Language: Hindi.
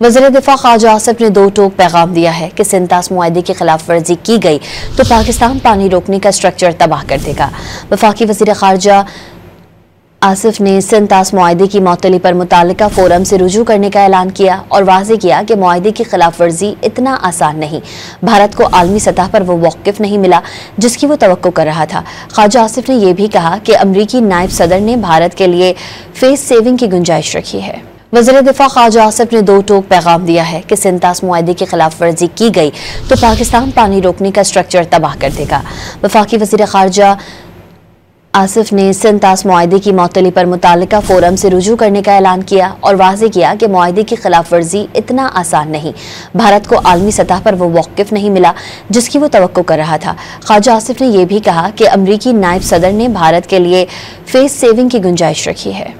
वज़ीर दिफा ख्वाजा आसिफ ने दो टोक पैगाम दिया है कि सिंतास मुआहदे की खिलाफ वर्जी की गई तो पाकिस्तान पानी रोकने का स्ट्रक्चर तबाह कर देगा। वफाकी वज़ीर ख़ारजा आसिफ ने सिंतास मुआहदे की मअतली पर मुतालिका फोरम से रुजू करने का ऐलान किया और वाज़ेह किया कि मुआहदे की खिलाफ वर्जी इतना आसान नहीं। भारत को आलमी सतह पर वो मौक़िफ़ नहीं मिला जिसकी वो तवक्को कर रहा था। ख्वाजा आसिफ ने यह भी कहा कि अमरीकी नायब सदर ने भारत के लिए फेस सेविंग की गुंजाइश रखी है। वज़ीर दिफा ख्वाजा आसिफ ने दो टोक पैगाम दिया है कि सिंतास मुआहदे की खिलाफ वर्जी की गई तो पाकिस्तान पानी रोकने का स्ट्रक्चर तबाह कर देगा। वफाकी वज़ीर ख़ारजा आसिफ ने सिंतास मुआहदे की मअतली पर मुतालिका फोरम से रुजू करने का ऐलान किया और वाज़ेह किया कि मुआहदे की खिलाफ वर्जी इतना आसान नहीं। भारत को आलमी सतह पर वो मौक़िफ़ नहीं मिला जिसकी वो तवक्को कर रहा था। ख्वाजा आसिफ ने यह भी कहा कि अमरीकी नायब सदर ने भारत के लिए फेस सेविंग की गुंजाइश रखी है।